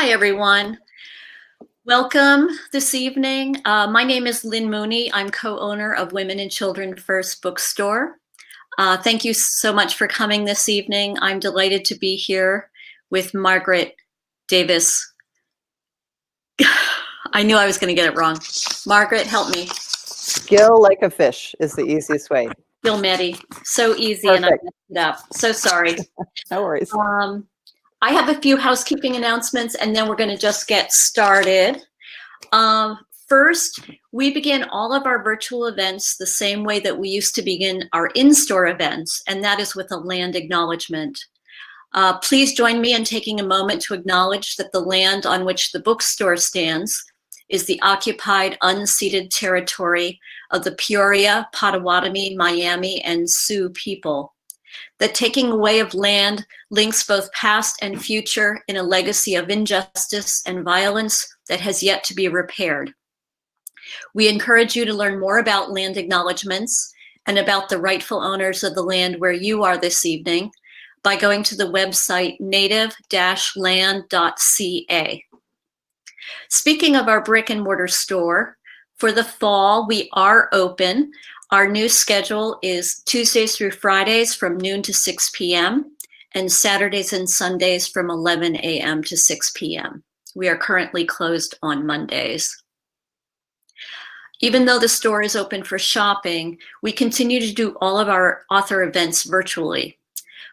Hi, everyone. Welcome this evening. My name is Lynn Mooney. I'm co-owner of Women and Children First Bookstore. Thank you so much for coming this evening. I'm delighted to be here with Margaret Davis. I knew I was going to get it wrong. Margaret, help me. Gill like a fish is the easiest way. Ghielmetti. So easy. Perfect. And I messed it up. So sorry. No worries. I have a few housekeeping announcements, and then we're going to just get started. First, we begin all of our virtual events the same way that we used to begin our in-store events, and that is with a land acknowledgement. Please join me in taking a moment to acknowledge that the land on which the bookstore stands is the occupied, unceded territory of the Peoria, Potawatomi, Miami, and Sioux people. That taking away of land links both past and future in a legacy of injustice and violence that has yet to be repaired. We encourage you to learn more about land acknowledgements and about the rightful owners of the land where you are this evening by going to the website native-land.ca. Speaking of our brick and mortar store, for the fall, we are open. Our new schedule is Tuesdays through Fridays from noon to 6 p.m. and Saturdays and Sundays from 11 a.m. to 6 p.m. We are currently closed on Mondays. Even though the store is open for shopping, we continue to do all of our author events virtually.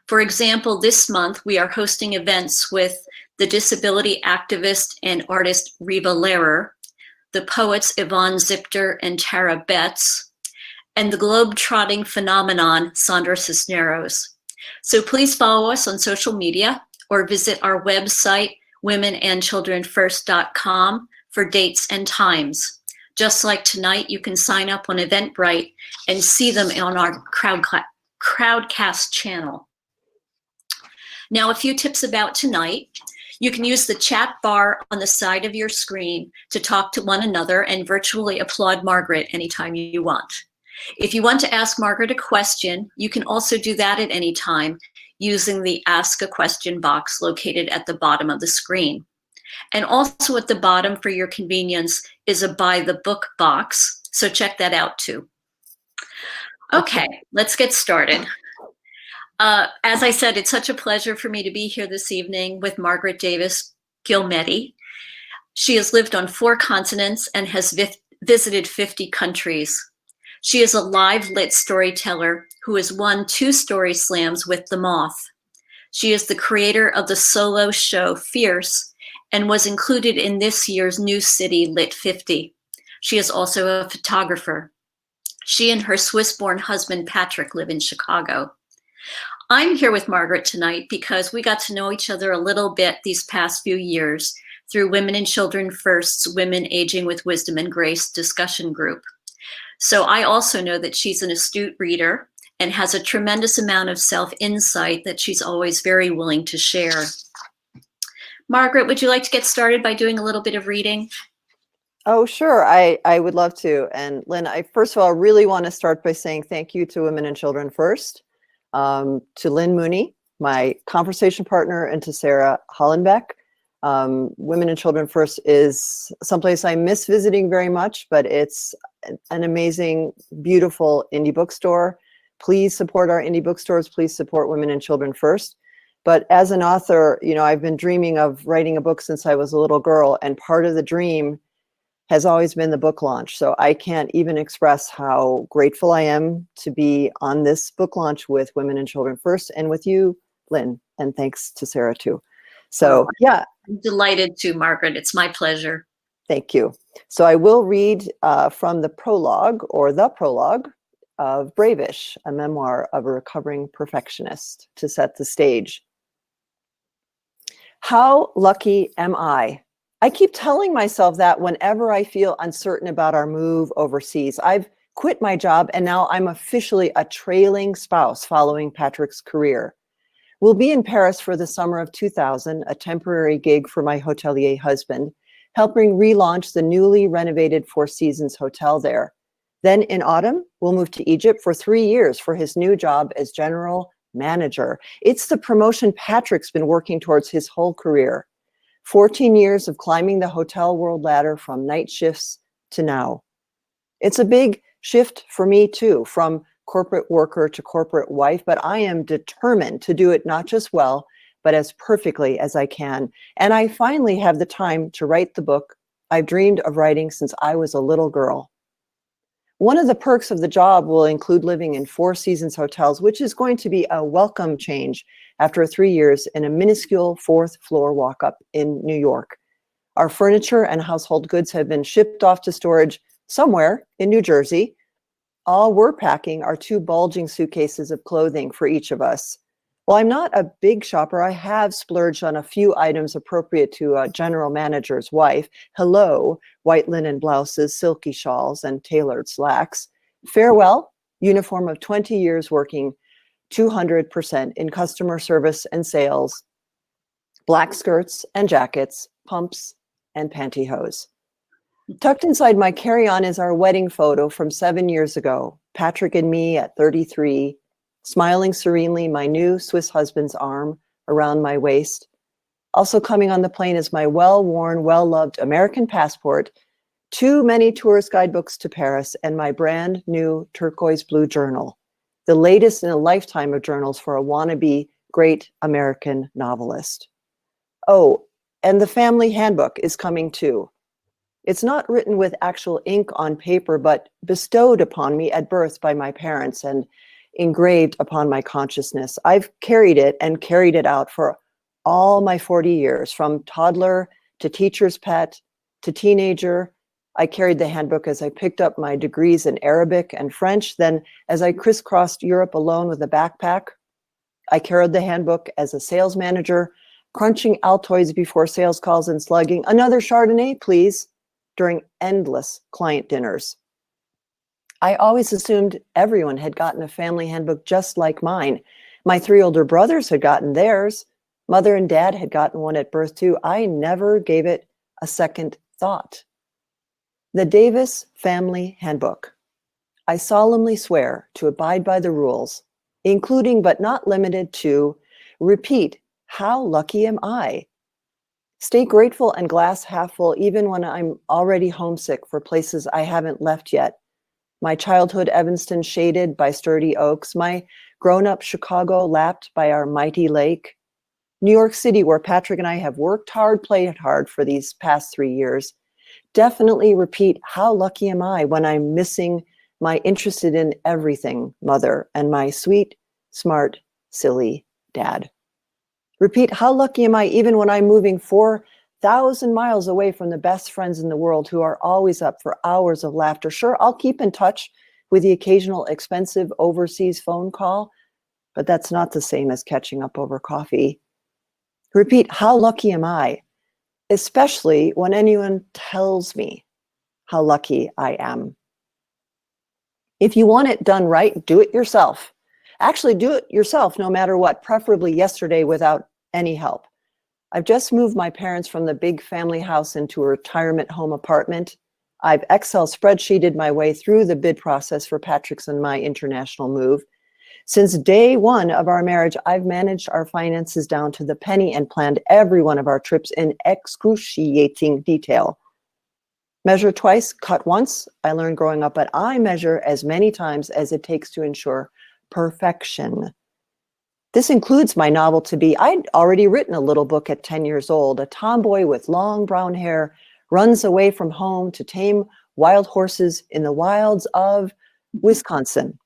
For example, this month we are hosting events with the disability activist and artist Riva Lehrer, the poets Yvonne Zipter and Tara Betts, and the globe-trotting phenomenon, Sandra Cisneros. So please follow us on social media or visit our website, womenandchildrenfirst.com, for dates and times. Just like tonight, you can sign up on Eventbrite and see them on our Crowdcast channel. Now, a few tips about tonight. You can use the chat bar on the side of your screen to talk to one another and virtually applaud Margaret anytime you want. If you want to ask Margaret a question, you can also do that at any time using the Ask a Question box located at the bottom of the screen. And also at the bottom for your convenience is a Buy the Book box, so check that out too. Okay, let's get started. As I said, it's such a pleasure for me to be here this evening with Margaret Davis Ghielmetti. She has lived on 4 continents and has visited 50 countries. She is a live lit storyteller who has won 2 story slams with The Moth. She is the creator of the solo show Fierce and was included in this year's New City Lit 50. She is also a photographer. She and her Swiss-born husband Patrick live in Chicago. I'm here with Margaret tonight because we got to know each other a little bit these past few years through Women and Children First's Women Aging with Wisdom and Grace discussion group. So I also know that she's an astute reader and has a tremendous amount of self-insight that she's always very willing to share. Margaret, would you like to get started by doing a little bit of reading? Oh, sure. I would love to. And Lynn, I first of all really want to start by saying thank you to Women and Children First, to Lynn Mooney, my conversation partner, and to Sarah Hollenbeck. Women and Children First is someplace I miss visiting very much, but it's an amazing, beautiful indie bookstore. Please support our indie bookstores. Please support Women and Children First. But as an author, you know, I've been dreaming of writing a book since I was a little girl, and part of the dream has always been the book launch. So I can't even express how grateful I am to be on this book launch with Women and Children First and with you, Lynn, and thanks to Sarah too. So yeah. I'm delighted to, Margaret. It's my pleasure. Thank you. So I will read from the prologue of Bravish, a memoir of a recovering perfectionist, to set the stage. How lucky am I? I keep telling myself that whenever I feel uncertain about our move overseas. I've quit my job and now I'm officially a trailing spouse following Patrick's career. We'll be in Paris for the summer of 2000, a temporary gig for my hotelier husband, helping relaunch the newly renovated Four Seasons Hotel there. Then in autumn, we'll move to Egypt for 3 years for his new job as general manager. It's the promotion Patrick's been working towards his whole career. 14 years of climbing the hotel world ladder from night shifts to now. It's a big shift for me too, from corporate worker to corporate wife, but I am determined to do it not just well, but as perfectly as I can. And I finally have the time to write the book I've dreamed of writing since I was a little girl. One of the perks of the job will include living in Four Seasons hotels, which is going to be a welcome change after 3 years in a minuscule 4th floor walk-up in New York. Our furniture and household goods have been shipped off to storage somewhere in New Jersey. All we're packing are 2 bulging suitcases of clothing for each of us. While I'm not a big shopper, I have splurged on a few items appropriate to a general manager's wife. Hello, white linen blouses, silky shawls, and tailored slacks. Farewell, uniform of 20 years working 200% in customer service and sales. Black skirts and jackets, pumps and pantyhose. Tucked inside my carry-on is our wedding photo from 7 years ago. Patrick and me at 33, smiling serenely, my new Swiss husband's arm around my waist. Also coming on the plane is my well-worn, well-loved American passport, 2 many tourist guidebooks to Paris, and my brand new turquoise blue journal, the latest in a lifetime of journals for a wannabe great American novelist. Oh, and the Family Handbook is coming too. It's not written with actual ink on paper, but bestowed upon me at birth by my parents and engraved upon my consciousness. I've carried it and carried it out for all my 40 years, from toddler to teacher's pet to teenager. I carried the handbook as I picked up my degrees in Arabic and French. Then as I crisscrossed Europe alone with a backpack, I carried the handbook as a sales manager, crunching Altoids before sales calls and slugging, "Another Chardonnay, please," during endless client dinners. I always assumed everyone had gotten a family handbook just like mine. My 3 older brothers had gotten theirs. Mother and dad had gotten one at birth too. I never gave it a second thought. The Davis Family Handbook. I solemnly swear to abide by the rules, including but not limited to, repeat, how lucky am I? Stay grateful and glass half full even when I'm already homesick for places I haven't left yet. My childhood Evanston shaded by sturdy oaks, my grown-up Chicago lapped by our mighty lake. New York City, where Patrick and I have worked hard, played hard for these past 3 years. Definitely repeat, how lucky am I when I'm missing my interested in everything mother and my sweet, smart, silly dad. Repeat, how lucky am I even when I'm moving 4,000 miles away from the best friends in the world who are always up for hours of laughter. Sure, I'll keep in touch with the occasional expensive overseas phone call, but that's not the same as catching up over coffee. Repeat, how lucky am I? Especially when anyone tells me how lucky I am. If you want it done right, do it yourself. Actually, do it yourself no matter what, preferably yesterday without any help. I've just moved my parents from the big family house into a retirement home apartment. I've Excel spreadsheeted my way through the bid process for Patrick's and my international move. Since day one of our marriage, I've managed our finances down to the penny and planned every one of our trips in excruciating detail. Measure twice, cut once, I learned growing up, but I measure as many times as it takes to ensure perfection. This includes my novel to be. I'd already written a little book at 10 years old. A tomboy with long brown hair runs away from home to tame wild horses in the wilds of Wisconsin.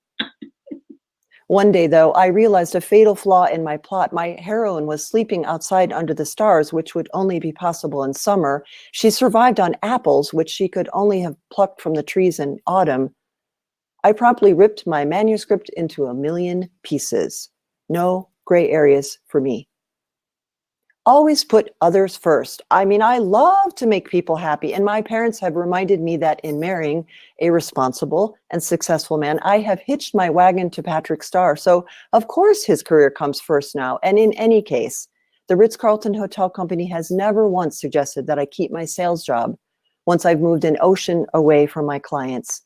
One day, though, I realized a fatal flaw in my plot. My heroine was sleeping outside under the stars, which would only be possible in summer. She survived on apples, which she could only have plucked from the trees in autumn. I promptly ripped my manuscript into a million pieces. No gray areas for me. Always put others first. I mean, I love to make people happy, and my parents have reminded me that in marrying a responsible and successful man, I have hitched my wagon to Patrick Starr. So, of course, his career comes first now. And in any case, the Ritz-Carlton Hotel Company has never once suggested that I keep my sales job once I've moved an ocean away from my clients.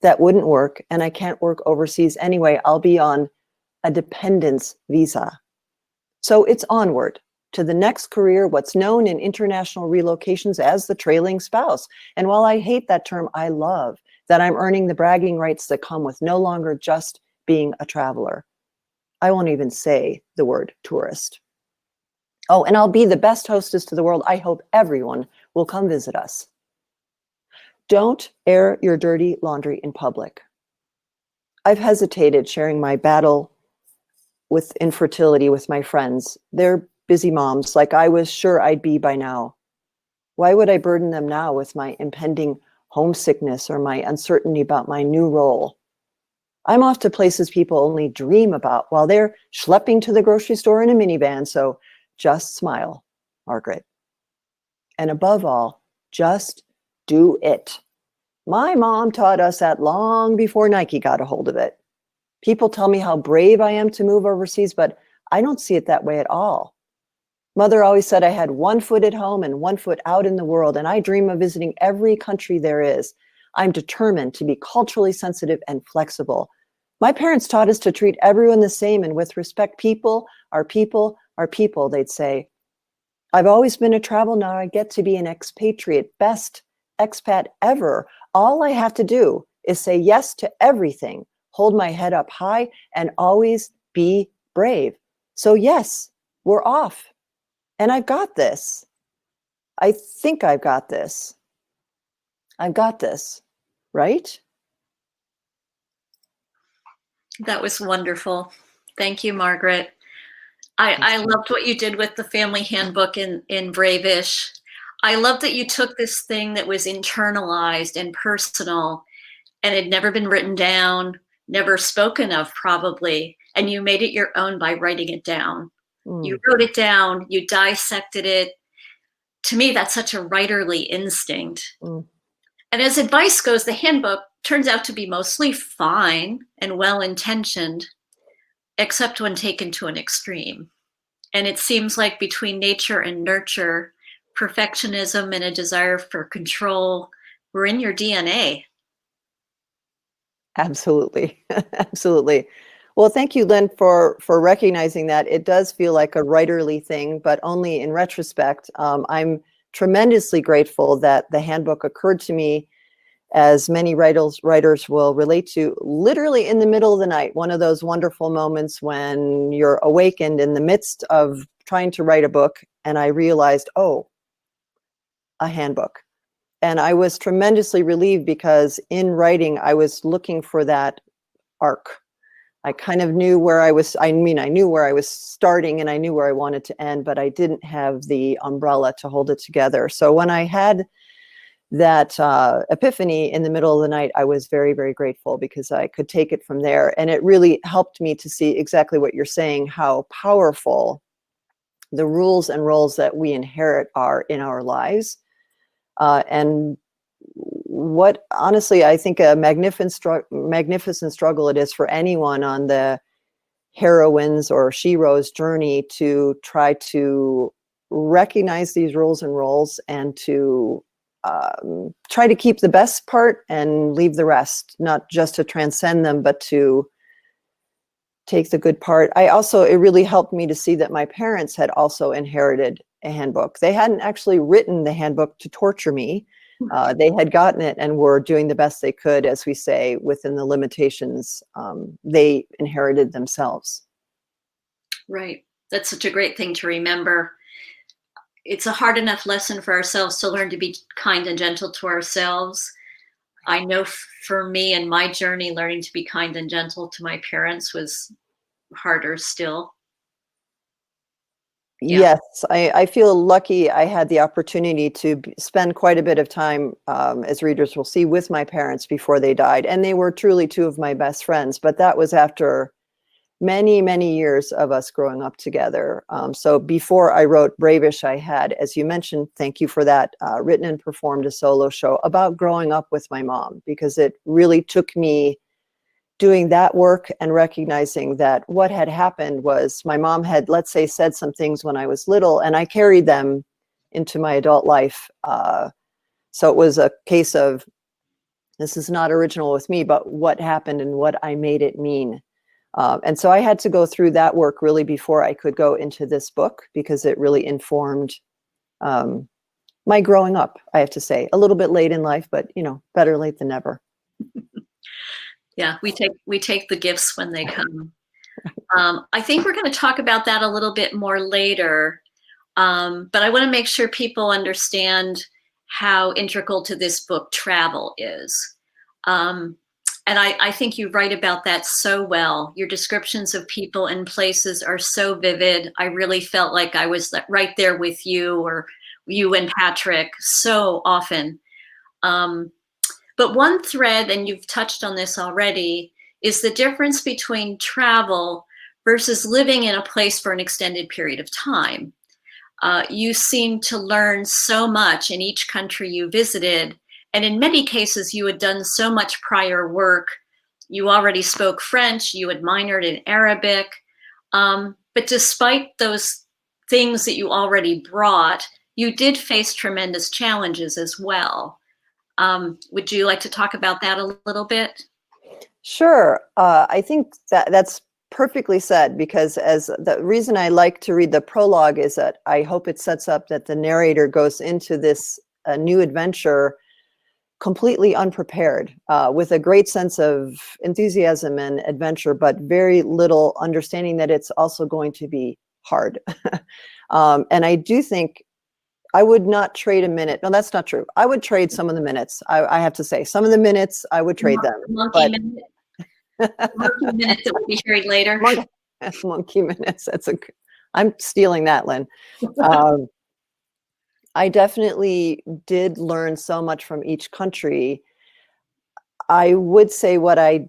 That wouldn't work, and I can't work overseas anyway. I'll be on a dependence visa. So it's onward to the next career, what's known in international relocations as the trailing spouse. And while I hate that term, I love that I'm earning the bragging rights that come with no longer just being a traveler. I won't even say the word tourist. Oh, and I'll be the best hostess to the world. I hope everyone will come visit us. Don't air your dirty laundry in public. I've hesitated sharing my battle with infertility with my friends. They're busy moms, like I was sure I'd be by now. Why would I burden them now with my impending homesickness or my uncertainty about my new role? I'm off to places people only dream about while they're schlepping to the grocery store in a minivan, so just smile, Margaret. And above all, just do it. My mom taught us that long before Nike got a hold of it. People tell me how brave I am to move overseas, but I don't see it that way at all. Mother always said I had one foot at home and one foot out in the world, and I dream of visiting every country there is. I'm determined to be culturally sensitive and flexible. My parents taught us to treat everyone the same and with respect. People are people are people, they'd say. I've always been a travel, now I get to be an expatriate, best expat ever. All I have to do is say yes to everything, hold my head up high, and always be brave. So yes, we're off. And I've got this. I think I've got this. I've got this, right? That was wonderful. Thank you, Margaret. I loved what you did with the family handbook in Brave-ish. I love that you took this thing that was internalized and personal and had never been written down, never spoken of probably, and you made it your own by writing it down. You wrote it down, you dissected it. To me, that's such a writerly instinct. And as advice goes, the handbook turns out to be mostly fine and well-intentioned, except when taken to an extreme. And it seems like between nature and nurture, perfectionism and a desire for control were in your DNA. Absolutely. Absolutely. Well, thank you, Lynn, for recognizing that. It does feel like a writerly thing, but only in retrospect. I'm tremendously grateful that the handbook occurred to me, as many writers will relate to, literally in the middle of the night, one of those wonderful moments when you're awakened in the midst of trying to write a book, and I realized, oh, a handbook. And I was tremendously relieved because in writing, I was looking for that arc. I kind of knew where I was, I knew where I was starting and I knew where I wanted to end, but I didn't have the umbrella to hold it together. So when I had that epiphany in the middle of the night, I was very, very grateful because I could take it from there. And it really helped me to see exactly what you're saying, how powerful the rules and roles that we inherit are in our lives. And what, honestly, I think a magnificent struggle it is for anyone on the heroine's or shero's journey to try to recognize these rules and roles and to try to keep the best part and leave the rest, not just to transcend them, but to take the good part. It really helped me to see that my parents had also inherited a handbook. They hadn't actually written the handbook to torture me. They had gotten it and were doing the best they could, as we say, within the limitations they inherited themselves. Right. That's such a great thing to remember. It's a hard enough lesson for ourselves to learn to be kind and gentle to ourselves. I know for me and my journey, learning to be kind and gentle to my parents was harder still. Yeah. Yes, I feel lucky I had the opportunity to spend quite a bit of time, as readers will see, with my parents before they died. And they were truly two of my best friends, but that was after many, many years of us growing up together. So before I wrote Brave-ish, I had, as you mentioned, thank you for that, written and performed a solo show about growing up with my mom, because it really took me doing that work and recognizing that what had happened was my mom had, let's say, said some things when I was little, and I carried them into my adult life. So it was a case of, this is not original with me, but what happened and what I made it mean. And so I had to go through that work really before I could go into this book, because it really informed my growing up, I have to say. A little bit late in life, but better late than never. Yeah, we take the gifts when they come. I think we're going to talk about that a little bit more later, but I want to make sure people understand how integral to this book travel is. And I think you write about that so well. Your descriptions of people and places are so vivid. I really felt like I was right there with you, or you and Patrick, so often. But one thread, and you've touched on this already, is the difference between travel versus living in a place for an extended period of time. You seem to learn so much in each country you visited. And in many cases, you had done so much prior work. You already spoke French, you had minored in Arabic. But despite those things that you already brought, you did face tremendous challenges as well. Would you like to talk about that a little bit? Sure. I think that's perfectly said, because as the reason I like to read the prologue is that I hope it sets up that the narrator goes into this new adventure completely unprepared, with a great sense of enthusiasm and adventure, but very little understanding that it's also going to be hard. And I do think I would not trade a minute. No, that's not true. I would trade some of the minutes. I have to say, some of the minutes I would trade them. Monkey minute. Monkey minute that will be carried later. Monkey minutes. I'm stealing that, Lynn. I definitely did learn so much from each country. I would say what I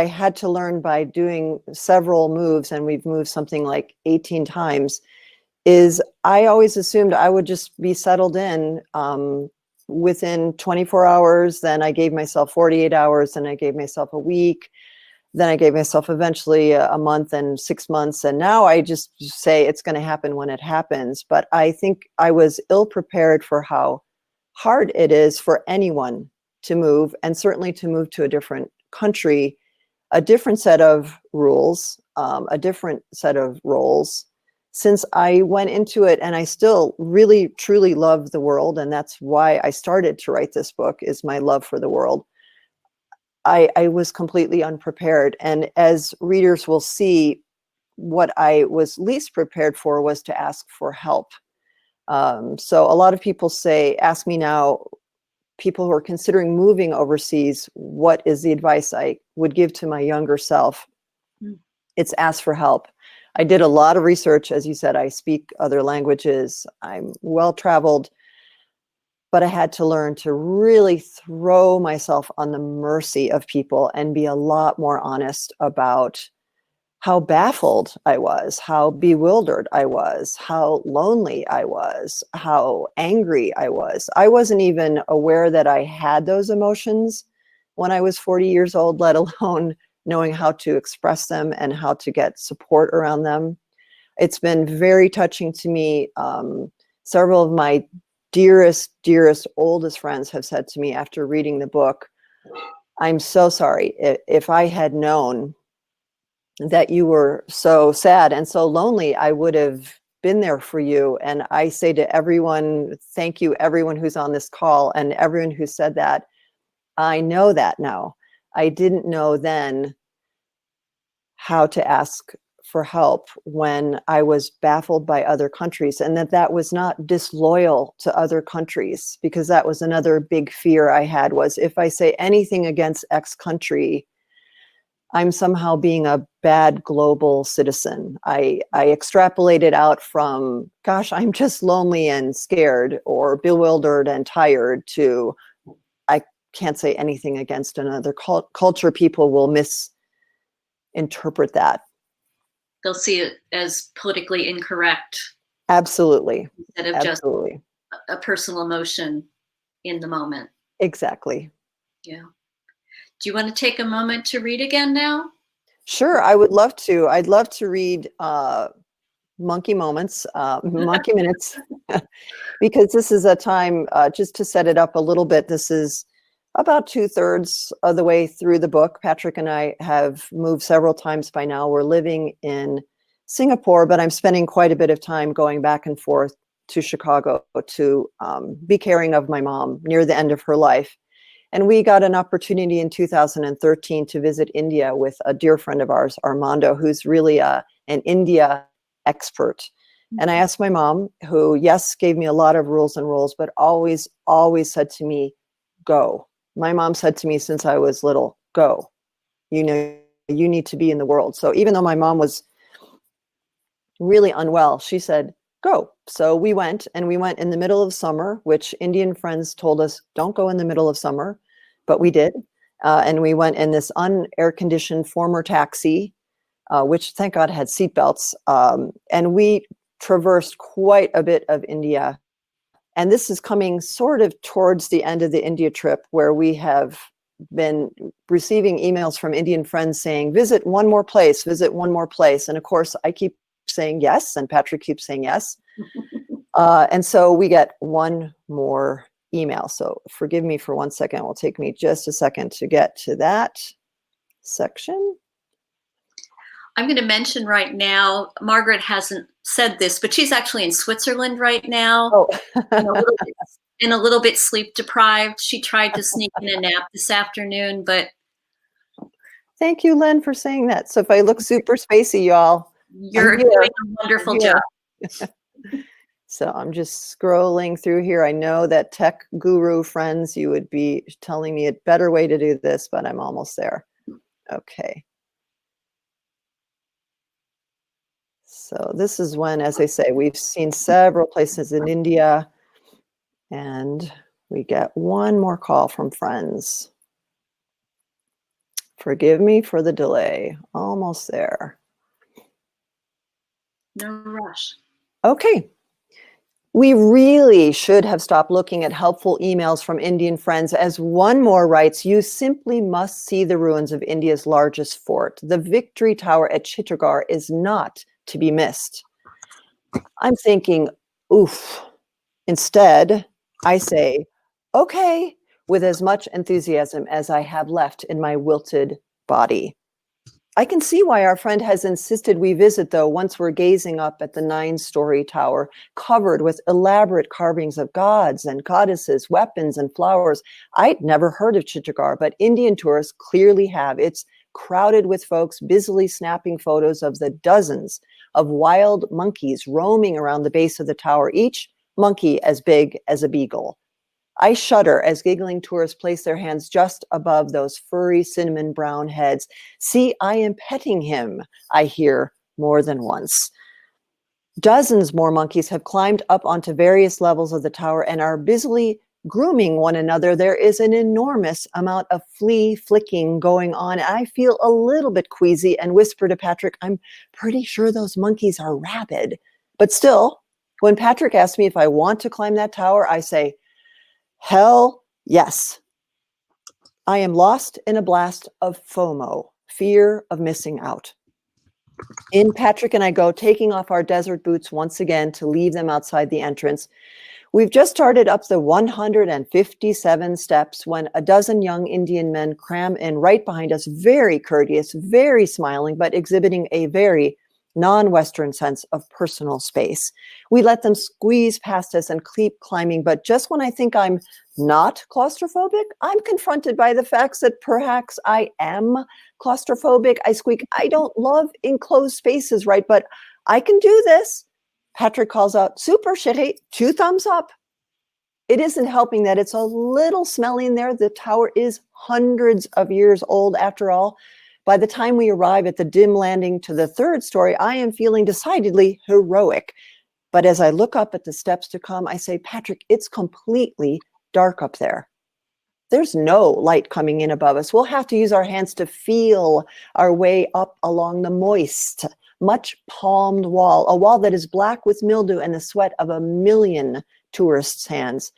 had to learn by doing several moves, and we've moved something like 18 times, is I always assumed I would just be settled in within 24 hours. Then I gave myself 48 hours, then I gave myself a week. Then I gave myself eventually a month and 6 months. And now I just say it's going to happen when it happens. But I think I was ill prepared for how hard it is for anyone to move, and certainly to move to a different country, a different set of rules, a different set of roles. Since I went into it, and I still really, truly love the world, and that's why I started to write this book, is my love for the world. I was completely unprepared. And as readers will see, what I was least prepared for was to ask for help. So a lot of people ask me now, people who are considering moving overseas, what is the advice I would give to my younger self? It's ask for help. I did a lot of research. As you said, I speak other languages. I'm well-traveled. But I had to learn to really throw myself on the mercy of people and be a lot more honest about how baffled I was, how bewildered I was, how lonely I was, how angry I was. I wasn't even aware that I had those emotions when I was 40 years old, let alone knowing how to express them and how to get support around them. It's been very touching to me. Several of my dearest, oldest friends have said to me after reading the book, I'm so sorry. If I had known that you were so sad and so lonely, I would have been there for you. And I say to everyone, thank you, everyone who's on this call and everyone who said that. I know that now. I didn't know then how to ask for help when I was baffled by other countries, and that was not disloyal to other countries, because that was another big fear I had, was if I say anything against X country, I'm somehow being a bad global citizen. I extrapolated out from, gosh, I'm just lonely and scared or bewildered and tired, to I can't say anything against another culture. People will misinterpret that. They'll see it as politically incorrect. Absolutely. Instead of Absolutely. Just a personal emotion in the moment. Exactly. Yeah. Do you want to take a moment to read again now? Sure, I would love to. I'd love to read Monkey Moments, Monkey Minutes, because this is a time, just to set it up a little bit, this is about 2/3 of the way through the book. Patrick and I have moved several times by now. We're living in Singapore, but I'm spending quite a bit of time going back and forth to Chicago to be caring of my mom near the end of her life. And we got an opportunity in 2013 to visit India with a dear friend of ours, Armando, who's really an India expert. And I asked my mom, who, yes, gave me a lot of rules and rules, but always said to me, go. My mom said to me since I was little, go. You know, you need to be in the world. So even though my mom was really unwell, she said, go. So we went, and we went in the middle of summer, which Indian friends told us, don't go in the middle of summer, but we did. And we went in this unair conditioned former taxi, which thank God had seatbelts. And we traversed quite a bit of India. And this is coming sort of towards the end of the India trip, where we have been receiving emails from Indian friends saying, visit one more place, visit one more place. And of course, I keep saying yes, and Patrick keeps saying yes. And so we get one more email. So forgive me for 1 second. It will take me just a second to get to that section. I'm going to mention right now, Margaret hasn't said this, but she's actually in Switzerland right now. Oh. and a little bit sleep deprived. She tried to sneak in a nap this afternoon, but. Thank you, Lynn, for saying that. So if I look super spacey, y'all, you're doing a wonderful job. So I'm just scrolling through here. I know that tech guru friends, you would be telling me a better way to do this, but I'm almost there. Okay. So this is when, as I say, we've seen several places in India, and we get one more call from friends. Forgive me for the delay. Almost there. No rush. Okay. We really should have stopped looking at helpful emails from Indian friends, as one more writes, you simply must see the ruins of India's largest fort. The Victory Tower at Chittorgarh is not to be missed. I'm thinking, oof. Instead, I say, okay, with as much enthusiasm as I have left in my wilted body. I can see why our friend has insisted we visit, though, once we're gazing up at the 9-story tower, covered with elaborate carvings of gods and goddesses, weapons and flowers. I'd never heard of Chittorgarh, but Indian tourists clearly have. It's crowded with folks busily snapping photos of the dozens of wild monkeys roaming around the base of the tower, each monkey as big as a beagle. I shudder as giggling tourists place their hands just above those furry cinnamon brown heads. See, I am petting him, I hear more than once. Dozens more monkeys have climbed up onto various levels of the tower and are busily grooming one another. There is an enormous amount of flea flicking going on. I feel a little bit queasy and whisper to Patrick, I'm pretty sure those monkeys are rabid. But still, when Patrick asks me if I want to climb that tower, I say, hell yes. I am lost in a blast of FOMO, fear of missing out. In Patrick and I go, taking off our desert boots once again to leave them outside the entrance. We've just started up the 157 steps when a dozen young Indian men cram in right behind us, very courteous, very smiling, but exhibiting a very non-Western sense of personal space. We let them squeeze past us and keep climbing, but just when I think I'm not claustrophobic, I'm confronted by the facts that perhaps I am claustrophobic. I squeak, I don't love enclosed spaces, right? But I can do this. Patrick calls out, super chérie, 2 thumbs up. It isn't helping that it's a little smelly in there. The tower is hundreds of years old after all. By the time we arrive at the dim landing to the 3rd story, I am feeling decidedly heroic. But as I look up at the steps to come, I say, Patrick, it's completely dark up there. There's no light coming in above us. We'll have to use our hands to feel our way up along the moist, much palmed wall, a wall that is black with mildew and the sweat of a million tourists' hands.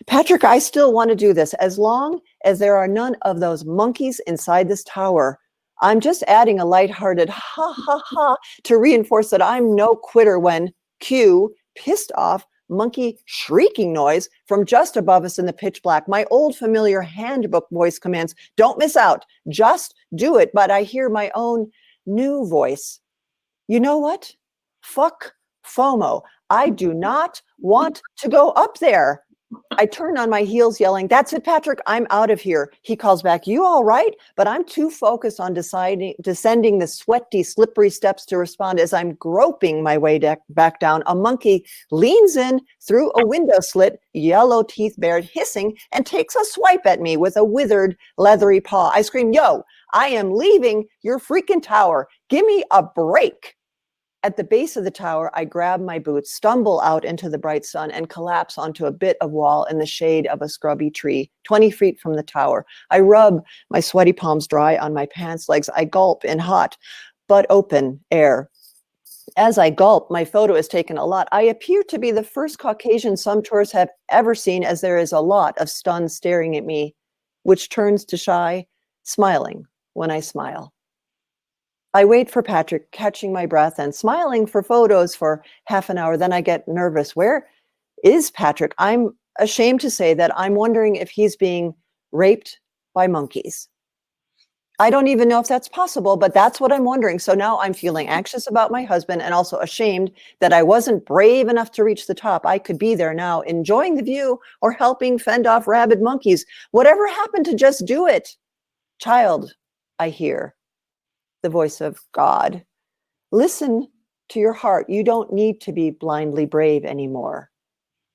Patrick, I still want to do this as long as there are none of those monkeys inside this tower. I'm just adding a lighthearted ha ha ha to reinforce that I'm no quitter when Q, pissed off, monkey shrieking noise from just above us in the pitch black. My old familiar handbook voice commands, don't miss out, just do it. But I hear my own new voice. You know what? Fuck FOMO. I do not want to go up there. I turn on my heels yelling, that's it, Patrick, I'm out of here. He calls back, you all right? But I'm too focused on descending the sweaty, slippery steps to respond. As I'm groping my way back down, a monkey leans in through a window slit, yellow teeth bared, hissing, and takes a swipe at me with a withered, leathery paw. I scream, yo, I am leaving your freaking tower. Give me a break. At the base of the tower, I grab my boots, stumble out into the bright sun, and collapse onto a bit of wall in the shade of a scrubby tree, 20 feet from the tower. I rub my sweaty palms dry on my pants legs. I gulp in hot but open air. As I gulp, my photo is taken a lot. I appear to be the first Caucasian some tourists have ever seen, as there is a lot of stunned staring at me, which turns to shy, smiling when I smile. I wait for Patrick, catching my breath and smiling for photos for half an hour. Then I get nervous. Where is Patrick? I'm ashamed to say that I'm wondering if he's being raped by monkeys. I don't even know if that's possible, but that's what I'm wondering. So now I'm feeling anxious about my husband and also ashamed that I wasn't brave enough to reach the top. I could be there now, enjoying the view or helping fend off rabid monkeys. Whatever happened to just do it? Child, I hear the voice of God. Listen to your heart. You don't need to be blindly brave anymore.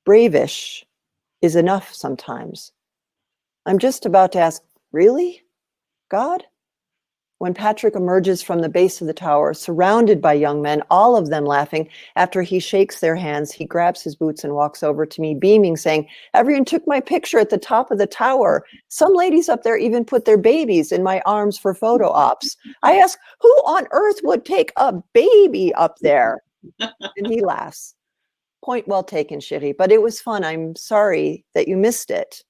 Bravish is enough sometimes. I'm just about to ask, really, God? When Patrick emerges from the base of the tower, surrounded by young men, all of them laughing, after he shakes their hands, he grabs his boots and walks over to me, beaming, saying, everyone took my picture at the top of the tower. Some ladies up there even put their babies in my arms for photo ops. I ask, who on earth would take a baby up there? And he laughs. Point well taken, Shitty, but it was fun. I'm sorry that you missed it.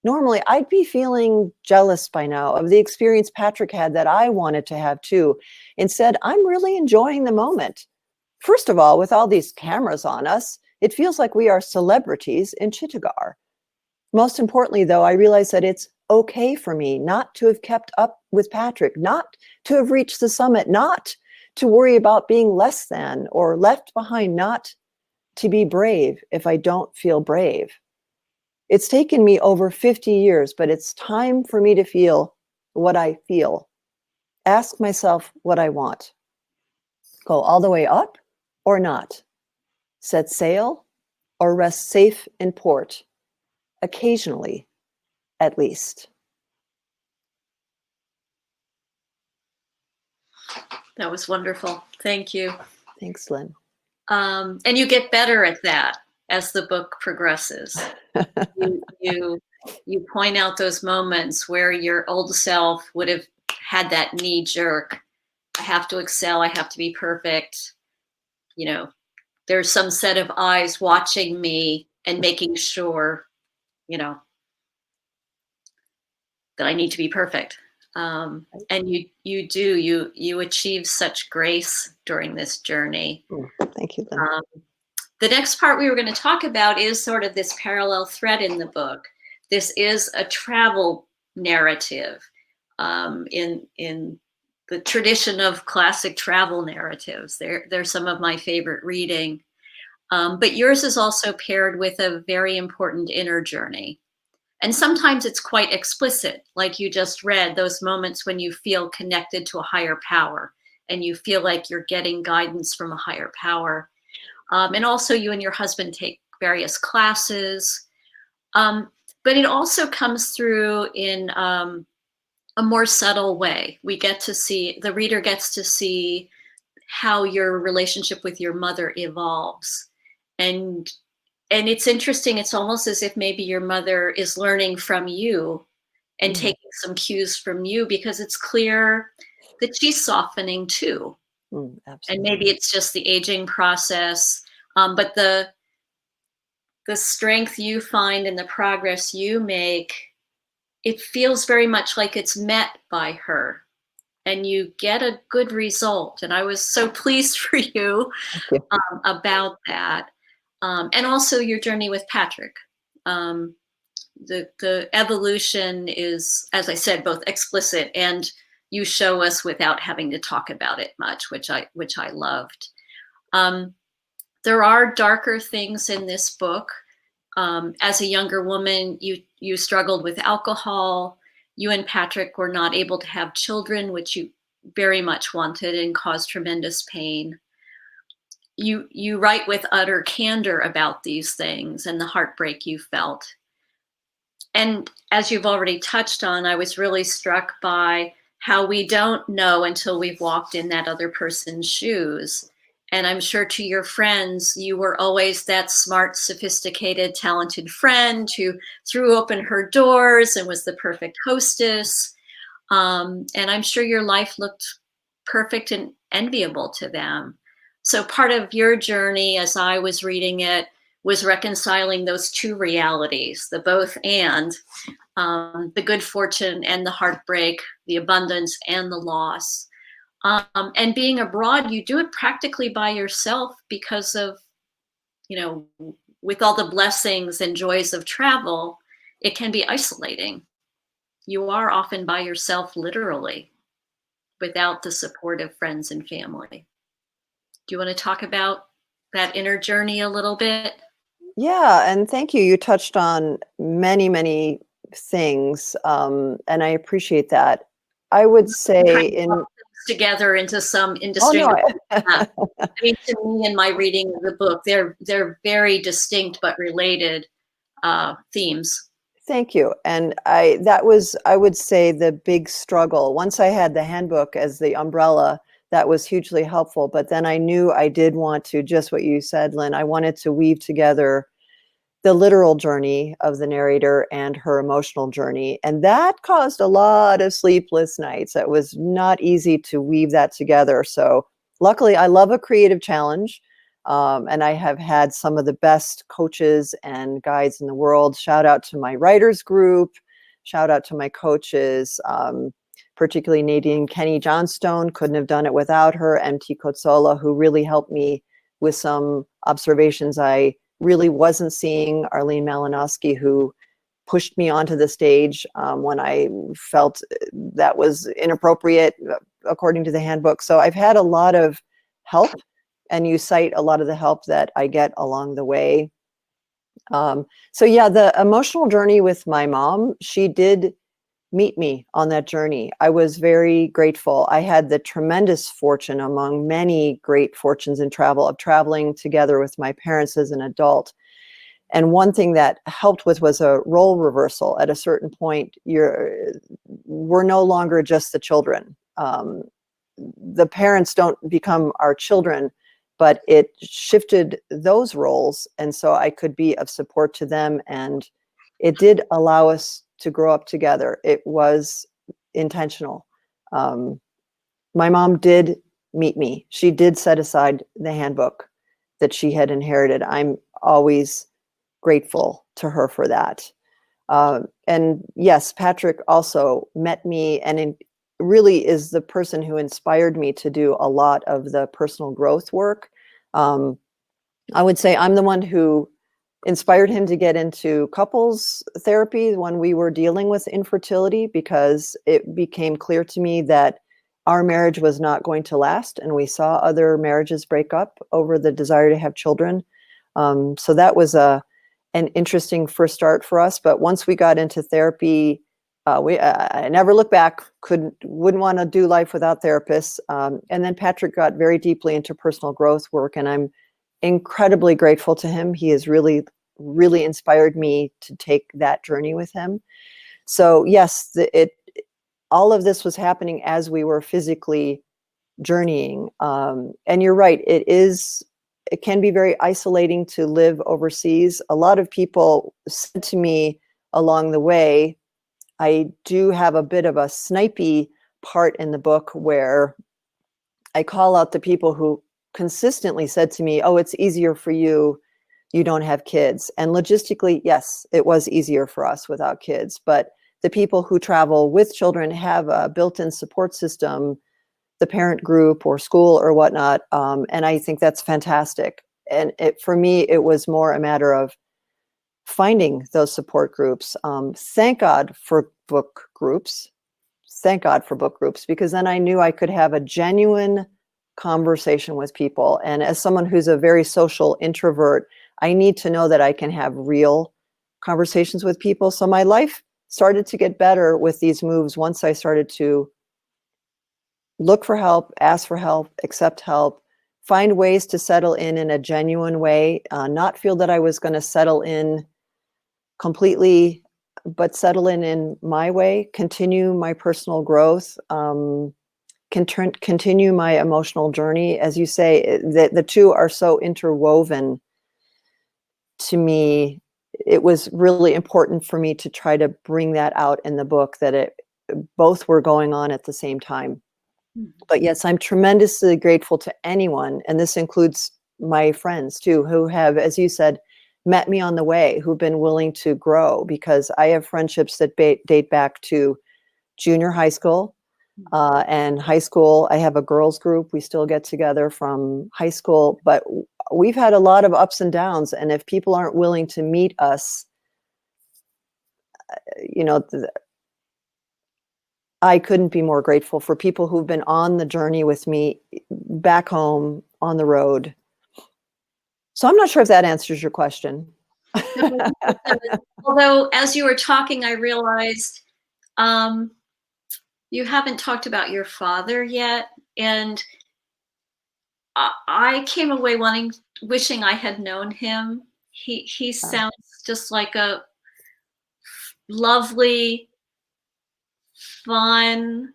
Normally, I'd be feeling jealous by now of the experience Patrick had that I wanted to have too. Instead, I'm really enjoying the moment. First of all, with all these cameras on us, it feels like we are celebrities in Chittagong. Most importantly, though, I realize that it's okay for me not to have kept up with Patrick, not to have reached the summit, not to worry about being less than or left behind, not to be brave if I don't feel brave. It's taken me over 50 years, but it's time for me to feel what I feel. Ask myself what I want. Go all the way up or not. Set sail or rest safe in port. Occasionally, at least. That was wonderful. Thank you. Thanks, Lynn. And you get better at that as the book progresses. you point out those moments where your old self would have had that knee jerk. I have to excel. I have to be perfect. You know, there's some set of eyes watching me and making sure, you know, that I need to be perfect. And you achieve such grace during this journey. Thank you, Lynn. The next part we were going to talk about is sort of this parallel thread in the book. This is a travel narrative in the tradition of classic travel narratives. They're some of my favorite reading. But yours is also paired with a very important inner journey. And sometimes it's quite explicit, like you just read, those moments when you feel connected to a higher power and you feel like you're getting guidance from a higher power. And also you and your husband take various classes. But it also comes through in a more subtle way. The reader gets to see how your relationship with your mother evolves. And it's interesting, it's almost as if maybe your mother is learning from you and taking some cues from you, because it's clear that she's softening too. And maybe it's just the aging process, but the strength you find and the progress you make, it feels very much like it's met by her and you get a good result. And I was so pleased for you about that. And also your journey with Patrick. The evolution is, as I said, both explicit, and you show us without having to talk about it much, which I loved. There are darker things in this book. As a younger woman, you struggled with alcohol. You and Patrick were not able to have children, which you very much wanted, and caused tremendous pain. You write with utter candor about these things and the heartbreak you felt. And as you've already touched on, I was really struck by how we don't know until we've walked in that other person's shoes. And I'm sure to your friends, you were always that smart, sophisticated, talented friend who threw open her doors and was the perfect hostess. And I'm sure your life looked perfect and enviable to them. So part of your journey, as I was reading it, was reconciling those two realities, the both and, the good fortune and the heartbreak, the abundance and the loss. And being abroad, you do it practically by yourself because of, with all the blessings and joys of travel, it can be isolating. You are often by yourself, literally, without the support of friends and family. Do you want to talk about that inner journey a little bit? Yeah, and thank you. You touched on many, many things, and I appreciate that. I would say together into some Oh, indistinguishable. no. I mean, to me, in my reading of the book, they're very distinct but related themes. Thank you. And that was, I would say, the big struggle. Once I had the handbook as the umbrella, that was hugely helpful. But then I knew I did want to, just what you said, Lynn, I wanted to weave together the literal journey of the narrator and her emotional journey. And that caused a lot of sleepless nights. It was not easy to weave that together. So luckily, I love a creative challenge. And I have had some of the best coaches and guides in the world. Shout out to my writers group. Shout out to my coaches, particularly Nadine Kenny Johnstone. Couldn't have done it without her. MT Kotsola, who really helped me with some observations I really wasn't seeing. Arlene Malinowski, who pushed me onto the stage when I felt that was inappropriate, according to the handbook. So I've had a lot of help, and you cite a lot of the help that I get along the way. So yeah, the emotional journey with my mom, she did meet me on that journey. I was very grateful. I had the tremendous fortune, among many great fortunes in travel, of traveling together with my parents as an adult. And one thing that helped with was a role reversal. At a certain point, we're no longer just the children. The parents don't become our children, but it shifted those roles. And so I could be of support to them. And it did allow us to grow up together. It was intentional. My mom did meet me. She did set aside the handbook that she had inherited. I'm always grateful to her for that. And yes, Patrick also met me and really is the person who inspired me to do a lot of the personal growth work. I would say I'm the one who inspired him to get into couples therapy when we were dealing with infertility, because it became clear to me that our marriage was not going to last, and we saw other marriages break up over the desire to have children. So that was an interesting first start for us. But once we got into therapy, I never looked back. Wouldn't want to do life without therapists. And then Patrick got very deeply into personal growth work, and I'm incredibly grateful to him. He has really, really inspired me to take that journey with him. So yes, all of this was happening as we were physically journeying. And you're right, it can be very isolating to live overseas. A lot of people said to me along the way, I do have a bit of a snipey part in the book where I call out the people who consistently said to me, oh, it's easier for you. You don't have kids. And logistically, yes, it was easier for us without kids. But the people who travel with children have a built-in support system, the parent group or school or whatnot. And I think that's fantastic. and for me, it was more a matter of finding those support groups. Thank God for book groups. Thank God for book groups, because then I knew I could have a genuine conversation with people. And as someone who's a very social introvert, I need to know that I can have real conversations with people. So my life started to get better with these moves once I started to look for help, ask for help, accept help, find ways to settle in a genuine way, not feel that I was going to settle in completely, but settle in my way, continue my personal growth, continue my emotional journey. As you say, the two are so interwoven to me. It was really important for me to try to bring that out in the book, that both were going on at the same time. But yes, I'm tremendously grateful to anyone, and this includes my friends too, who have, as you said, met me on the way, who've been willing to grow, because I have friendships that date back to junior high school and high school. I have a girls group. We still get together from high school, but we've had a lot of ups and downs. And if people aren't willing to meet us, I couldn't be more grateful for people who've been on the journey with me back home on the road. So I'm not sure if that answers your question. Although, as you were talking, I realized you haven't talked about your father yet. And I came away wishing I had known him. He sounds just like a lovely, fun,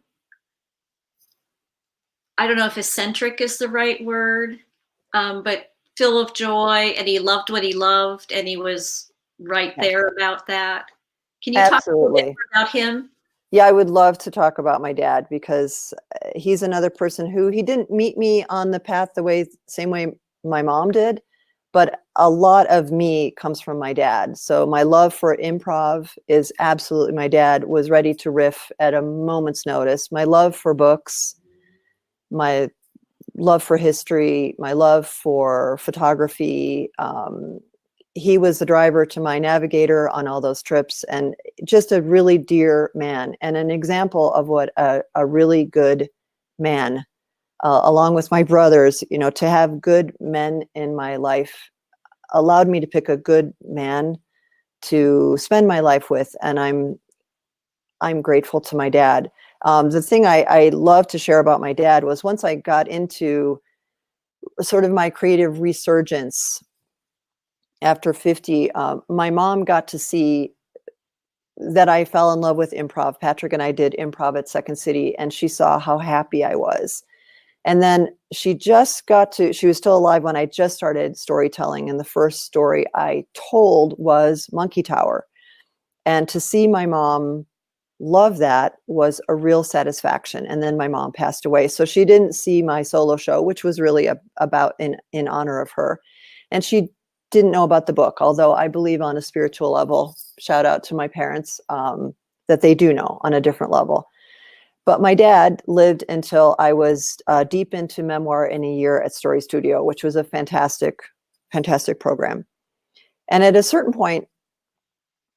I don't know if eccentric is the right word, but full of joy, and he loved what he loved, and he was right there about that. Can you talk a little bit more about him? Yeah, I would love to talk about my dad, because he's another person who, he didn't meet me on the path same way my mom did, but a lot of me comes from my dad. So my love for improv is absolutely, my dad was ready to riff at a moment's notice. My love for books, my love for history, my love for photography. He was the driver to my navigator on all those trips, and just a really dear man, and an example of what a really good man, along with my brothers, to have good men in my life allowed me to pick a good man to spend my life with. And I'm grateful to my dad. The thing I love to share about my dad was, once I got into sort of my creative resurgence after 50, my mom got to see that I fell in love with improv. Patrick and I did improv at Second City, and she saw how happy I was. And then she was still alive when I just started storytelling. And the first story I told was Monkey Tower. And to see my mom love that was a real satisfaction. And then my mom passed away, so she didn't see my solo show, which was really about in honor of her. And she didn't know about the book, although I believe on a spiritual level, shout out to my parents, that they do know on a different level. But my dad lived until I was deep into memoir in a year at Story Studio, which was a fantastic, fantastic program. And at a certain point,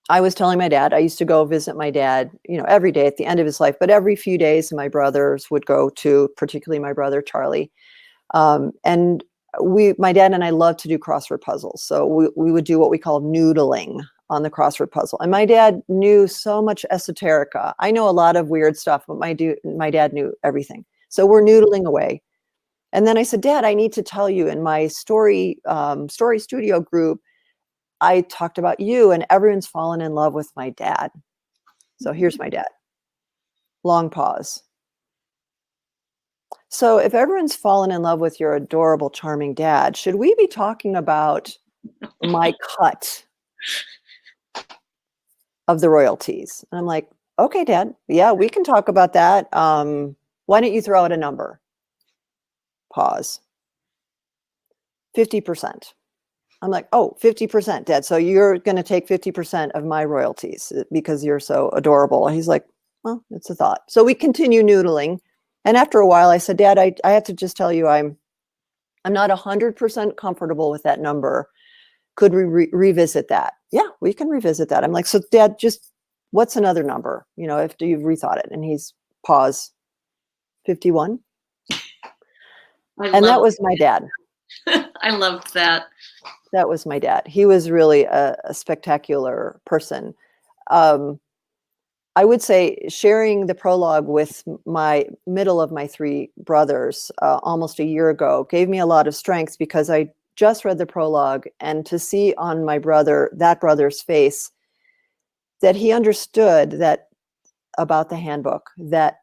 I was telling my dad, I used to go visit my dad, every day at the end of his life, but every few days my brothers would go too, particularly my brother, Charlie. And my dad and I loved to do crossword puzzles. So we would do what we call noodling on the crossword puzzle. And my dad knew so much esoterica. I know a lot of weird stuff, but my dad knew everything. So we're noodling away. And then I said, Dad, I need to tell you, in my story studio group, I talked about you, and everyone's fallen in love with my dad. So here's my dad. Long pause. So if everyone's fallen in love with your adorable, charming dad, should we be talking about my cut of the royalties? And I'm like, okay, Dad, yeah, we can talk about that. Why don't you throw out a number? Pause. 50%. I'm like, oh, 50%, Dad. So you're going to take 50% of my royalties because you're so adorable. And he's like, well, it's a thought. So we continue noodling. And after a while, I said, Dad, I have to just tell you, I'm I'm not 100% comfortable with that number. Could we revisit that? Yeah, we can revisit that. I'm like, so Dad, just what's another number? You know, after you've rethought it. And he's pause. 51. And that was my dad. I loved that. That was my dad. He was really a spectacular person. I would say sharing the prologue with my middle of my three brothers almost a year ago gave me a lot of strength, because I just read the prologue, and to see on my brother, that brother's face, that he understood that about the handbook, that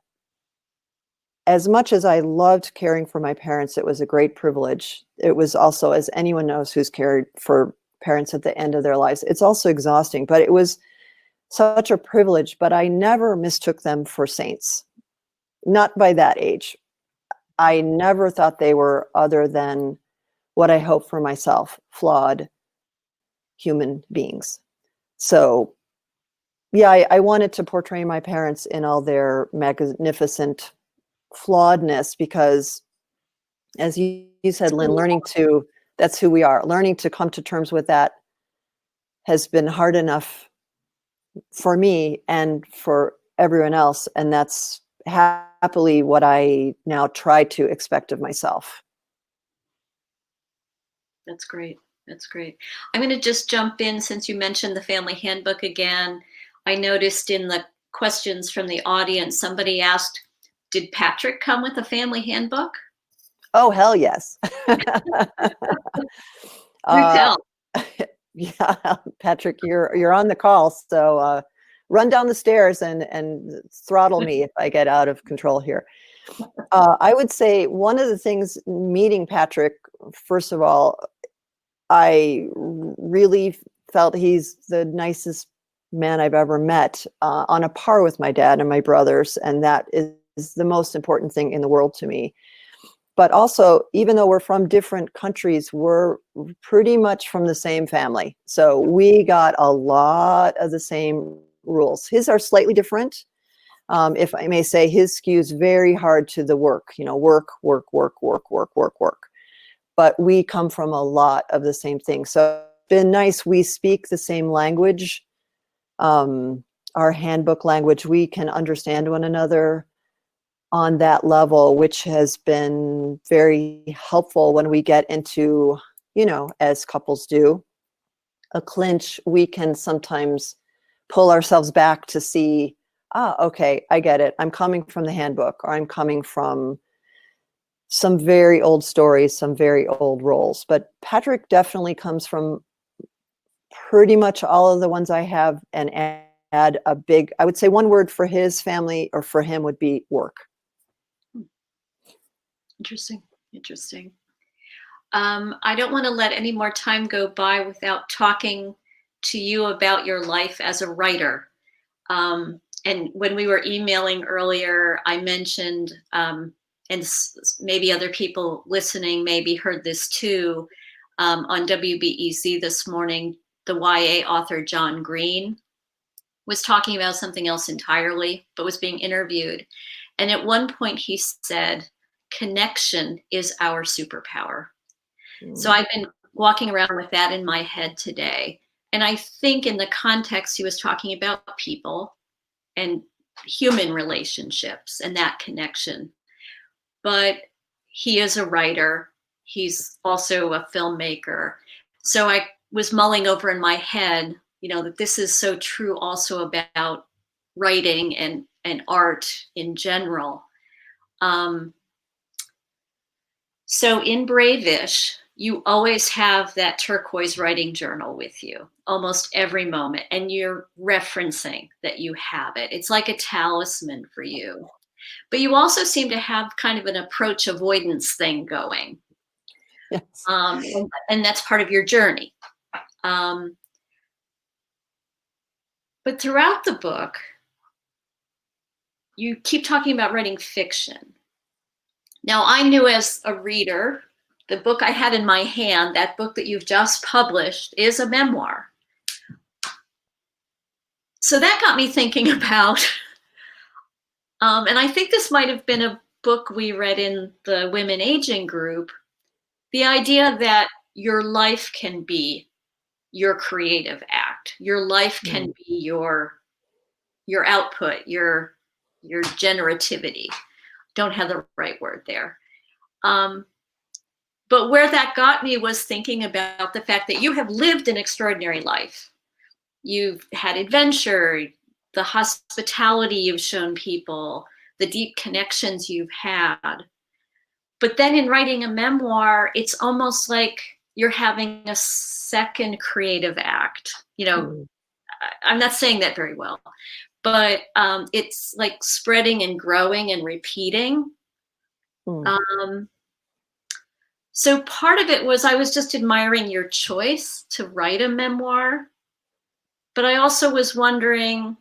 as much as I loved caring for my parents, it was a great privilege. It was also, as anyone knows who's cared for parents at the end of their lives, it's also exhausting, but it was such a privilege. But I never mistook them for saints. Not by that age. I never thought they were other than what I hope for myself, flawed human beings. So yeah, I wanted to portray my parents in all their magnificent flawedness, because as you said, Lynn, that's who we are. Learning to come to terms with that has been hard enough for me and for everyone else. And that's happily what I now try to expect of myself. That's great. That's great. I'm going to just jump in, since you mentioned the Family Handbook again. I noticed in the questions from the audience, somebody asked, did Patrick come with a Family Handbook? Oh, hell yes. Tell. Yeah, Patrick, you're on the call. So run down the stairs and throttle me if I get out of control here. I would say one of the things, meeting Patrick, first of all, I really felt he's the nicest man I've ever met, on a par with my dad and my brothers. And that is the most important thing in the world to me. But also, even though we're from different countries, we're pretty much from the same family. So we got a lot of the same rules. His are slightly different. If I may say, his skews very hard to the work, work, work, work, work, work, work, work. But we come from a lot of the same things. So it's been nice. We speak the same language, our handbook language. We can understand one another on that level, which has been very helpful when we get into, as couples do, a clinch. We can sometimes pull ourselves back to see, okay, I get it. I'm coming from the handbook, or I'm coming from some very old stories, some very old roles. But Patrick definitely comes from pretty much all of the ones I have, and add a big, I would say one word for his family, or for him, would be work. Interesting. I don't want to let any more time go by without talking to you about your life as a writer. And when we were emailing earlier, I mentioned, and maybe other people listening maybe heard this too, on WBEZ this morning, the YA author John Green was talking about something else entirely, but was being interviewed. And at one point he said, connection is our superpower. So I've been walking around with that in my head today. And I think in the context, he was talking about people and human relationships and that connection. But he is a writer. He's also a filmmaker. So I was mulling over in my head, that this is so true also about writing and art in general. So in Bravish, you always have that turquoise writing journal with you almost every moment, and you're referencing that you have it. It's like a talisman for you. But you also seem to have kind of an approach avoidance thing going. Yes. And that's part of your journey. But throughout the book, you keep talking about writing fiction. Now, I knew as a reader, the book I had in my hand, that book that you've just published, is a memoir. So that got me thinking about, and I think this might have been a book we read in the women aging group, the idea that your life can be your creative act. Your life can be your output, your generativity. Don't have the right word there. But where that got me was thinking about the fact that you have lived an extraordinary life. You've had adventure, the hospitality you've shown people, the deep connections you've had. But then in writing a memoir, it's almost like you're having a second creative act. You know, I'm not saying that very well, but it's like spreading and growing and repeating. So part of it was I was just admiring your choice to write a memoir, but I also was wondering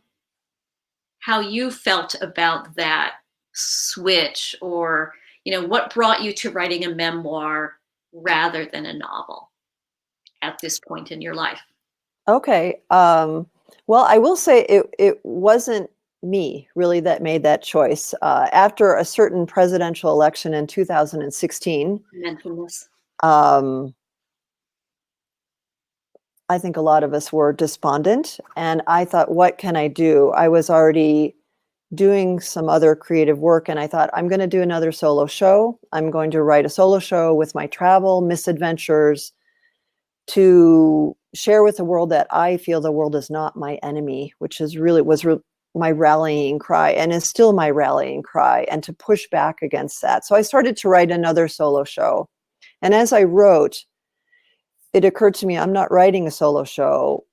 how you felt about that switch, or, you know, what brought you to writing a memoir rather than a novel at this point in your life? Okay. Well, I will say it wasn't me really that made that choice. After a certain presidential election in 2016, You mentioned this. I think a lot of us were despondent, and I thought, what can I do? I was already doing some other creative work, and I thought, I'm going to do another solo show. I'm going to write a solo show with my travel misadventures to share with the world that I feel the world is not my enemy, which is really my rallying cry, and is still my rallying cry, and to push back against that. So I started to write another solo show. And as I wrote, it occurred to me, I'm not writing a solo show.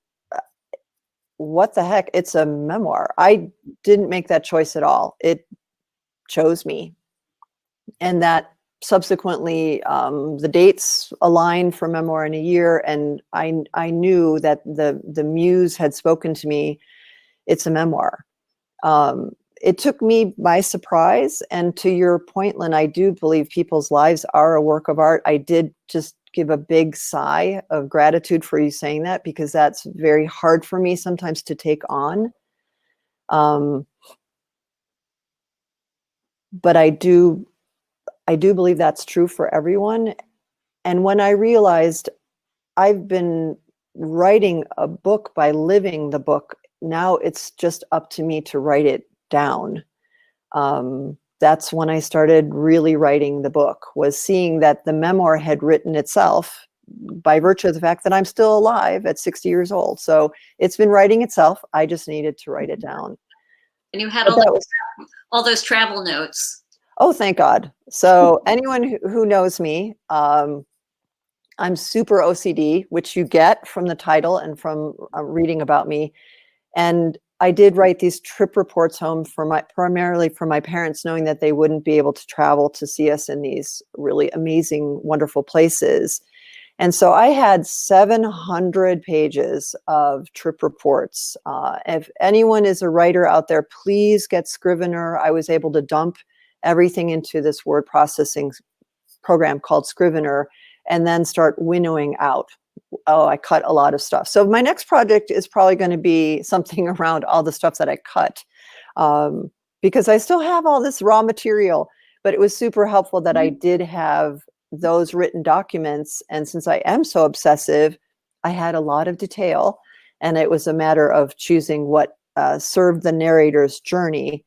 What the heck? It's a memoir. I didn't make that choice at all. It chose me. And that subsequently, the dates aligned for memoir in a year, and I knew that the muse had spoken to me. It's a memoir. It took me by surprise, and to your point, Lynn, I do believe people's lives are a work of art. I did just give a big sigh of gratitude for you saying that, because that's very hard for me sometimes to take on. But I do believe that's true for everyone. And when I realized I've been writing a book by living the book, now it's just up to me to write it down. That's when I started really writing the book, was seeing that the memoir had written itself by virtue of the fact that I'm still alive at 60 years old. So it's been writing itself. I just needed to write it down. And you had But all those travel notes. Oh, thank God. So anyone who knows me, I'm super OCD, which you get from the title and from reading about me. And I did write these trip reports home primarily for my parents, knowing that they wouldn't be able to travel to see us in these really amazing, wonderful places. And so I had 700 pages of trip reports. If anyone is a writer out there, please get Scrivener. I was able to dump everything into this word processing program called Scrivener, and then start winnowing out. Oh, I cut a lot of stuff. So my next project is probably going to be something around all the stuff that I cut, because I still have all this raw material, but it was super helpful that I did have those written documents. And since I am so obsessive, I had a lot of detail, and it was a matter of choosing what served the narrator's journey.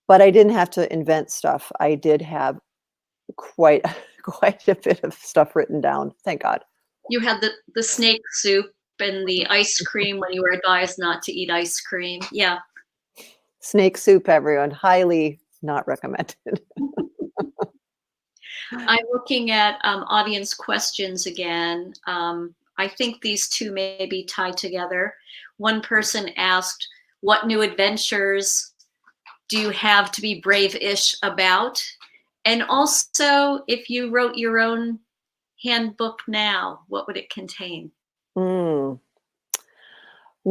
But I didn't have to invent stuff. I did have quite a bit of stuff written down. Thank God. You had the snake soup and the ice cream when you were advised not to eat ice cream. Yeah. Snake soup, everyone. Highly not recommended. I'm looking at audience questions again. I think these two may be tied together. One person asked, what new adventures do you have to be brave-ish about? And also, if you wrote your own handbook now, what would it contain? Well,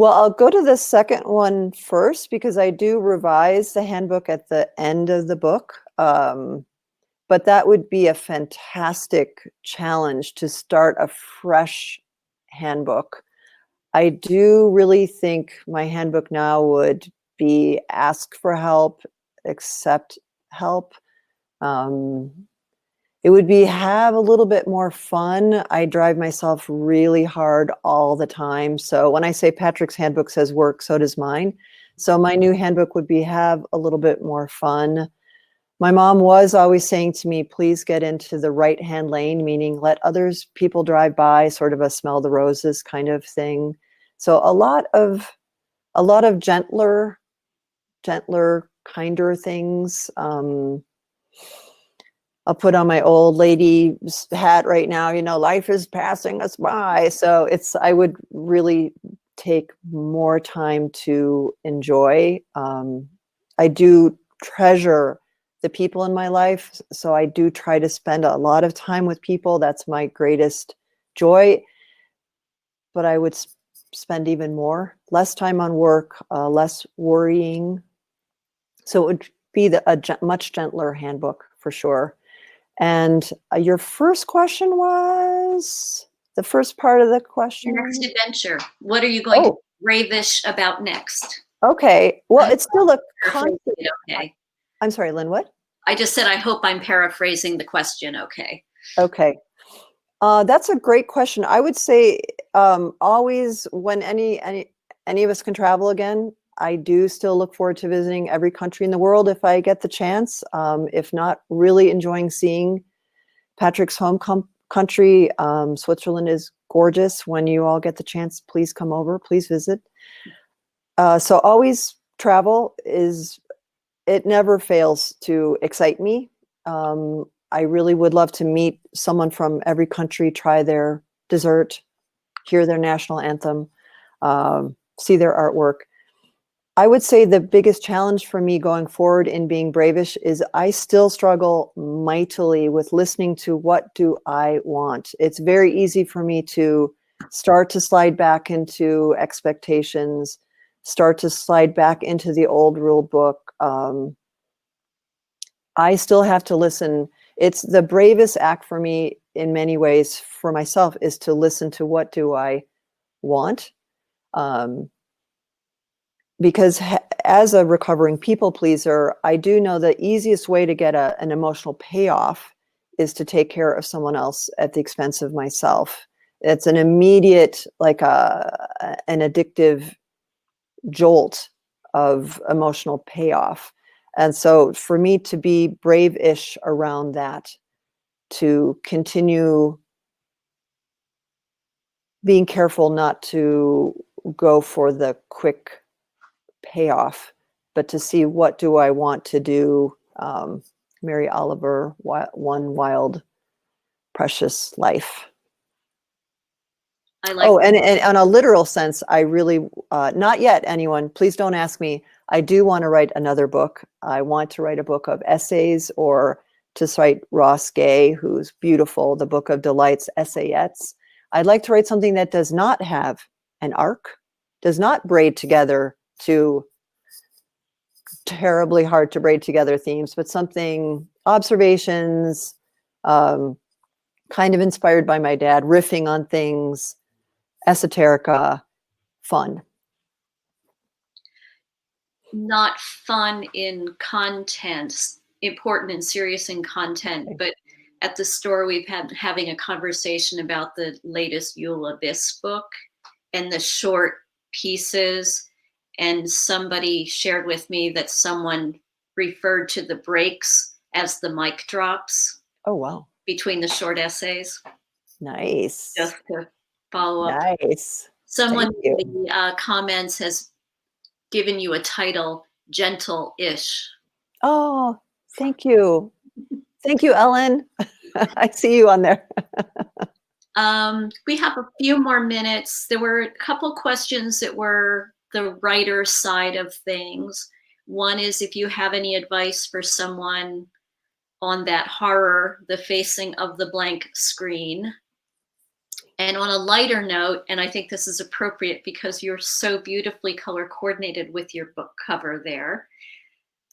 I'll go to the second one first, because I do revise the handbook at the end of the book. But that would be a fantastic challenge, to start a fresh handbook. I do really think my handbook now would be ask for help, accept help. It It would be have a little bit more fun. I drive myself really hard all the time. So when I say Patrick's handbook says work, so does mine. So my new handbook would be have a little bit more fun. My mom was always saying to me, please get into the right-hand lane, meaning let others people drive by, sort of a smell the roses kind of thing. So a lot of gentler, kinder things. I'll put on my old lady hat right now, life is passing us by. So I would really take more time to enjoy. I do treasure the people in my life. So I do try to spend a lot of time with people. That's my greatest joy. But I would spend even less time on work, less worrying. So it would be a much gentler handbook for sure. And your first question was the first part of the question. Your next adventure. What are you going to bravish about next? Okay. Well, it's still a concept. Okay. I'm sorry, Lynn, what? I just said I hope I'm paraphrasing the question okay. Okay. That's a great question. I would say always when any of us can travel again, I do still look forward to visiting every country in the world if I get the chance. If not, really enjoying seeing Patrick's home country. Switzerland is gorgeous. When you all get the chance, please come over, please visit. So always travel it never fails to excite me. I really would love to meet someone from every country, try their dessert, hear their national anthem, see their artwork. I would say the biggest challenge for me going forward in being bravish is I still struggle mightily with listening to what do I want. It's very easy for me to start to slide back into expectations, start to slide back into the old rule book. I still have to listen. It's the bravest act for me in many ways for myself is to listen to what do I want. Because as a recovering people pleaser, I do know the easiest way to get an emotional payoff is to take care of someone else at the expense of myself. It's an immediate, like an addictive jolt of emotional payoff. And so for me to be brave-ish around that, to continue being careful not to go for the quick payoff, but to see what do I want to do. Mary Oliver, One Wild, Precious Life. I like and on a literal sense, I really, not yet, anyone, please don't ask me. I do want to write another book. I want to write a book of essays, or to cite Ross Gay, who's beautiful, the Book of Delights, Essayettes. I'd like to write something that does not have an arc, does not braid together to terribly hard to braid together themes, but something, observations, kind of inspired by my dad, riffing on things, esoterica, fun. Not fun in content, important and serious in content, but at the store we've had having a conversation about the latest Eula Biss book and the short pieces, and somebody shared with me that someone referred to the breaks as the mic drops. Oh, wow. Between the short essays. Nice. Just to follow up. Nice. Someone in the comments has given you a title, Gentle-ish. Oh, thank you. Thank you, Ellen. I see you on there. We have a few more minutes. There were a couple questions that were the writer side of things. One is if you have any advice for someone on that horror, the facing of the blank screen. And on a lighter note, and I think this is appropriate because you're so beautifully color coordinated with your book cover there.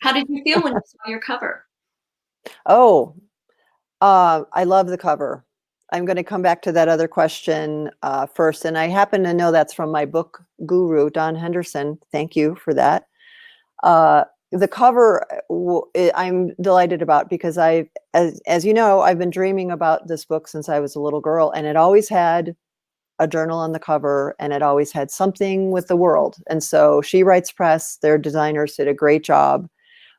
How did you feel when you saw your cover? Oh, I love the cover. I'm going to come back to that other question first. And I happen to know that's from my book guru, Don Henderson. Thank you for that. the cover, I'm delighted about, because as you know, I've been dreaming about this book since I was a little girl, and it always had a journal on the cover, and it always had something with the world. And so She Writes Press, their designers, did a great job.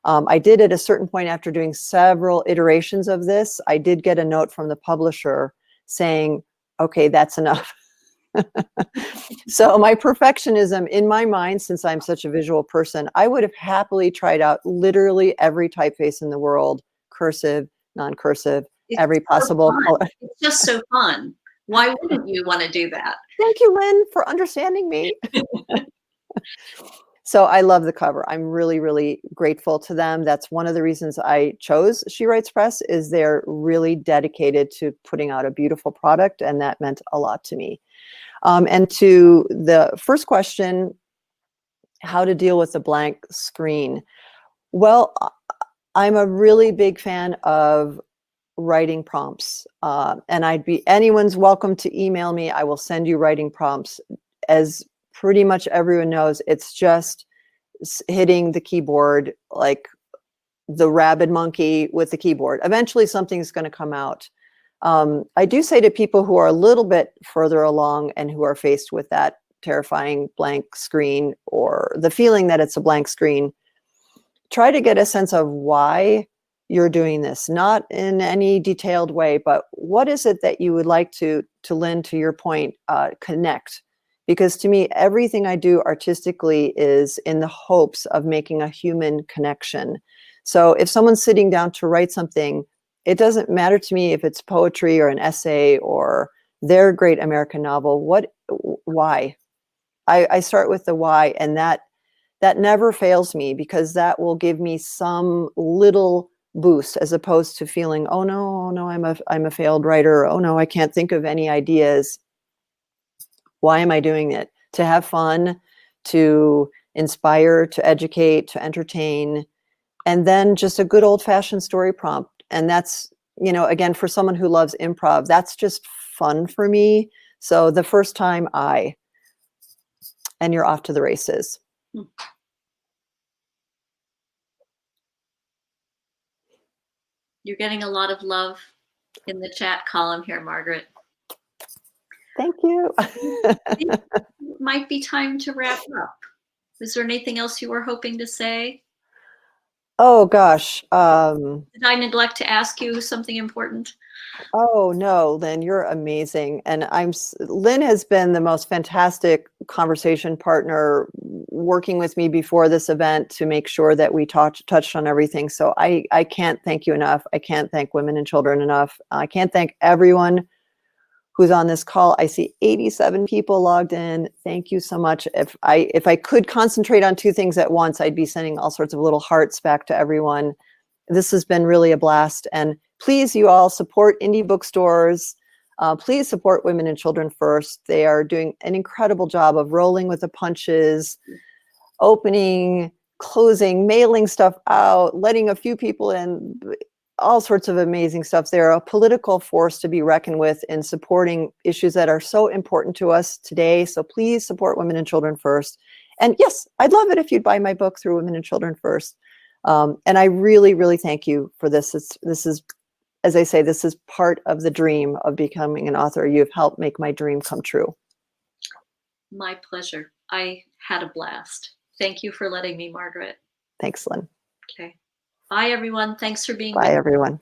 I did, at a certain point, after doing several iterations of this, I did get a note from the publisher saying, okay, that's enough. So my perfectionism in my mind, since I'm such a visual person, I would have happily tried out literally every typeface in the world, cursive, non-cursive, every possible color. It's just so fun. Why wouldn't you want to do that? Thank you, Lynn, for understanding me. So I love the cover. I'm really, really grateful to them. That's one of the reasons I chose She Writes Press, is they're really dedicated to putting out a beautiful product, and that meant a lot to me. And to the first question, how to deal with the blank screen. Well, I'm a really big fan of writing prompts, and anyone's welcome to email me. I will send you writing prompts. As pretty much everyone knows, it's just hitting the keyboard like the rabid monkey with the keyboard. Eventually something's going to come out. I do say to people who are a little bit further along and who are faced with that terrifying blank screen, or the feeling that it's a blank screen, try to get a sense of why you're doing this, not in any detailed way, but what is it that you would like to Lynn, to your point, connect? Because to me, everything I do artistically is in the hopes of making a human connection. So if someone's sitting down to write something, it doesn't matter to me if it's poetry or an essay or their great American novel. Why? I start with the why, and that never fails me, because that will give me some little boost, as opposed to feeling, oh no, I'm a failed writer. Oh no, I can't think of any ideas. Why am I doing it? To have fun, to inspire, to educate, to entertain, and then just a good old-fashioned story prompt. And that's, again, for someone who loves improv, that's just fun for me. So the first time, and you're off to the races. You're getting a lot of love in the chat column here, Margaret. Thank you. It might be time to wrap up. Is there anything else you were hoping to say? Oh gosh. Did I neglect to ask you something important? Oh no, Lynn, you're amazing. And Lynn has been the most fantastic conversation partner, working with me before this event to make sure that we touched on everything. So I can't thank you enough. I can't thank Women and Children enough. I can't thank everyone who's on this call. I see 87 people logged in. Thank you so much. If I could concentrate on two things at once, I'd be sending all sorts of little hearts back to everyone. This has been really a blast. And please, you all, support indie bookstores. Please support Women and Children First. They are doing an incredible job of rolling with the punches, opening, closing, mailing stuff out, letting a few people in, all sorts of amazing stuff. They're a political force to be reckoned with in supporting issues that are so important to us today. So please support Women and Children First. And yes, I'd love it if you'd buy my book through Women and Children First. And I really, really thank you for this. This is, as I say, this is part of the dream of becoming an author. You've helped make my dream come true. My pleasure. I had a blast. Thank you for letting me, Margaret. Thanks, Lynn. Okay. Bye, everyone. Thanks for being with me. Bye, everyone.